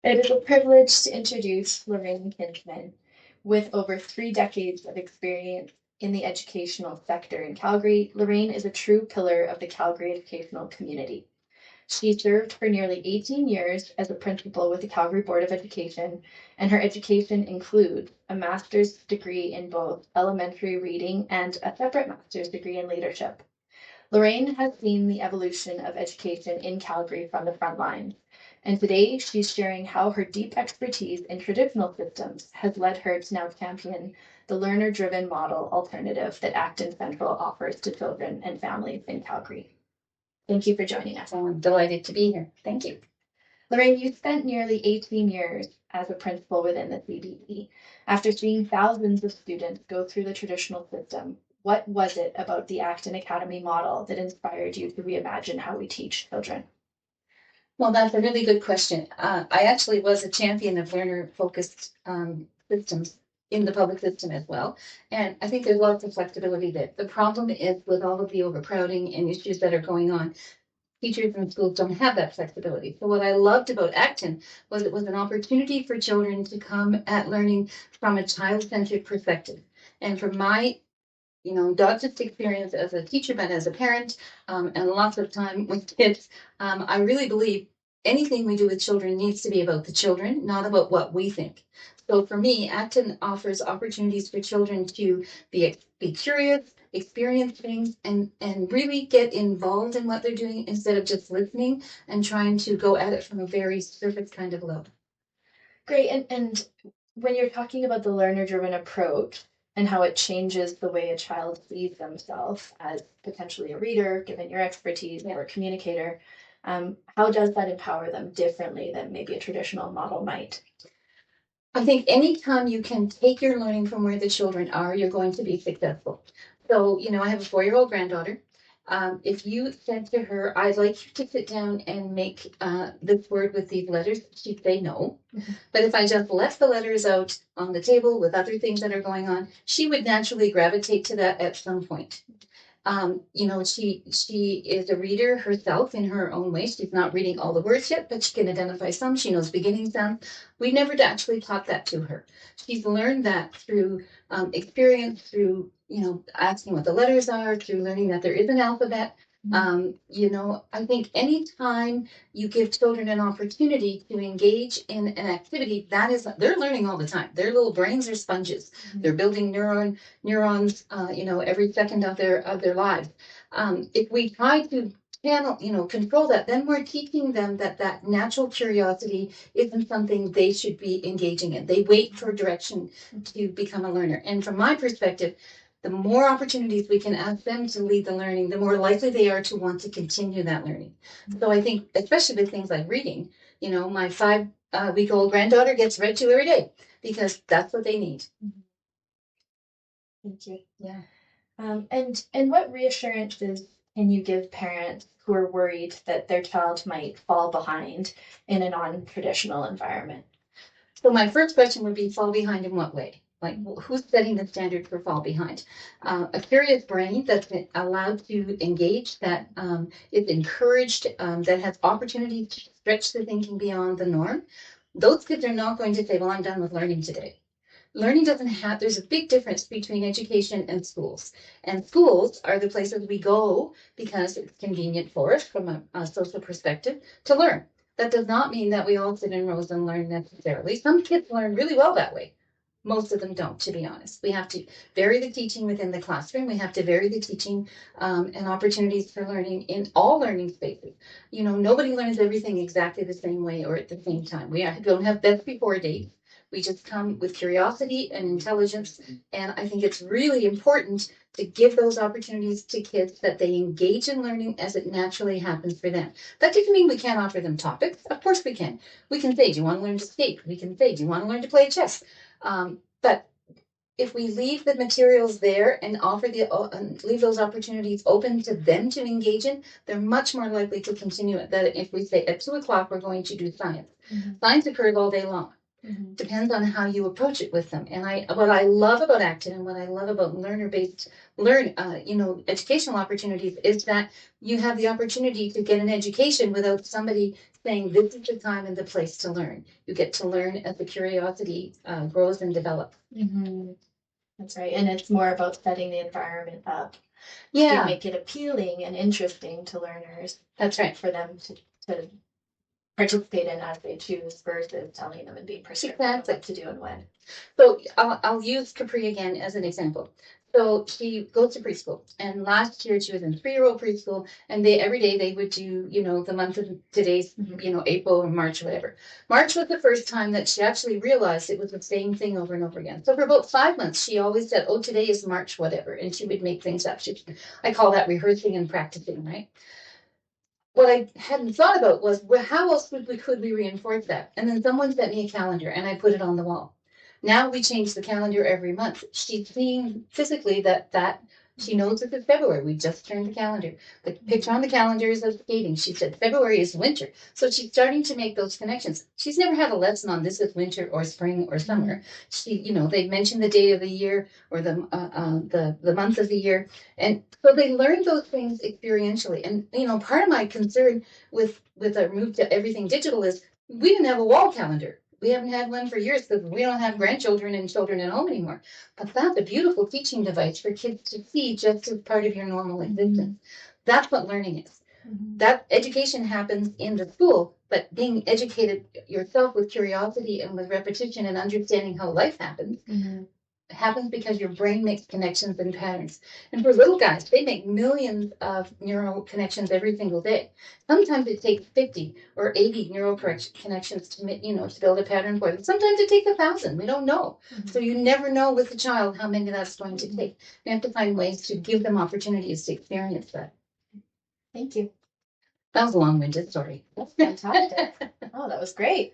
It is a privilege to introduce Lorraine Kinsman. With over 3 decades of experience in the educational sector in Calgary, Lorraine is a true pillar of the Calgary educational community. She served for nearly 18 years as a principal with the Calgary Board of Education, and her education includes a master's degree in both elementary reading and a separate master's degree in leadership. Lorraine has seen the evolution of education in Calgary from the front lines, and today she's sharing how her deep expertise in traditional systems has led her to now champion the learner driven model alternative that Acton Central offers to children and families in Calgary. Thank you for joining us. I'm delighted to be here. Thank you. Lorraine, you spent nearly 18 years as a principal within the CBE. After seeing thousands of students go through the traditional system, what was it about the Acton Academy model that inspired you to reimagine how we teach children? Well, that's a really good question. I actually was a champion of learner-focused systems in the public system as well. And I think there's lots of flexibility there. The problem is with all of the overcrowding and issues that are going on, teachers and schools don't have that flexibility. So what I loved about Acton was it was an opportunity for children to come at learning from a child-centered perspective. And from my not just experience as a teacher, but as a parent, and lots of time with kids. I really believe anything we do with children needs to be about the children, not about what we think. So for me, Acton offers opportunities for children to be curious, experience things, and really get involved in what they're doing instead of just listening and trying to go at it from a very surface kind of level. Great. And when you're talking about the learner driven approach and how it changes the way a child sees themselves as potentially a reader, given your expertise, or a communicator, how does that empower them differently than maybe a traditional model might? I think anytime you can take your learning from where the children are, you're going to be successful. So, I have a 4-year-old granddaughter. If you said to her, I'd like you to sit down and make this word with these letters, she'd say no. Mm-hmm. But if I just left the letters out on the table with other things that are going on, she would naturally gravitate to that at some point. She is a reader herself in her own way. She's not reading all the words yet, but she can identify some. She knows beginning sounds. We never actually taught that to her. She's learned that through experience, through asking what the letters are, through learning that there is an alphabet. I think anytime you give children an opportunity to engage in an activity, they're learning all the time. Their little brains are sponges. Mm-hmm. They're building neurons, every second of their lives. If we try to control that, then we're teaching them that natural curiosity isn't something they should be engaging in. They wait for direction to become a learner. And from my perspective, the more opportunities we can ask them to lead the learning, the more likely they are to want to continue that learning. So I think, especially with things like reading, my 5-week-old granddaughter gets read to every day because that's what they need. Thank you. Yeah. And what reassurances can you give parents who are worried that their child might fall behind in a non-traditional environment? So my first question would be, fall behind in what way? Like, who's setting the standard for fall behind? A curious brain that's allowed to engage, that is encouraged, that has opportunities to stretch the thinking beyond the norm. Those kids are not going to say, well, I'm done with learning today. Learning there's a big difference between education and schools. And schools are the places we go because it's convenient for us from a social perspective to learn. That does not mean that we all sit in rows and learn necessarily. Some kids learn really well that way. Most of them don't, to be honest. We have to vary the teaching within the classroom. We have to vary the teaching and opportunities for learning in all learning spaces. Nobody learns everything exactly the same way or at the same time. We don't have best before dates. We just come with curiosity and intelligence. And I think it's really important to give those opportunities to kids that they engage in learning as it naturally happens for them. That doesn't mean we can't offer them topics. Of course we can. We can say, do you want to learn to skate? We can say, do you want to learn to play chess? But if we leave the materials there and leave those opportunities open to them to engage in, they're much more likely to continue it. That if we say at 2:00 we're going to do science, mm-hmm. Science occurs all day long. Mm-hmm. Depends on how you approach it with them. And what I love about Acton and what I love about learner-based educational opportunities is that you have the opportunity to get an education without somebody saying this is the time and the place to learn. You get to learn as the curiosity grows and develops. Mm-hmm. That's right. And it's more about setting the environment up to Yeah, make it appealing and interesting to learners that's right. for them to participate in as they choose versus telling them and being prescriptive of Exactly. what to do and when. So I'll use Capri again as an example. So she goes to preschool, and last year she was in 3-year-old preschool, and every day they would do, the month of today's, April or March, whatever. March was the first time that she actually realized it was the same thing over and over again. So for about 5 months, she always said, "Oh, today is March, whatever," and she would make things up. I call that rehearsing and practicing, right? What I hadn't thought about was, well, how else could we reinforce that? And then someone sent me a calendar, and I put it on the wall. Now we change the calendar every month. She's seeing physically that she knows that it's February. We just turned the calendar. The picture on the calendar is of skating. She said February is winter. So she's starting to make those connections. She's never had a lesson on this is winter or spring or summer. She, they mentioned the day of the year or the month of the year. And so they learn those things experientially. And part of my concern with our move to everything digital is we didn't have a wall calendar. We haven't had one for years because we don't have grandchildren and children at home anymore. But that's a beautiful teaching device for kids to see just as part of your normal existence. That's what learning is. That education happens in the school, but being educated yourself with curiosity and with repetition and understanding how life happens happens because your brain makes connections and patterns. And for little guys, they make millions of neural connections every single day. Sometimes it takes 50 or 80 neural connections to build a pattern for them. Sometimes it takes 1,000. We don't know. So you never know with a child how many that's going to take. You have to find ways to give them opportunities to experience that. Thank you. That was a long-winded story. That's fantastic. Oh, that was great.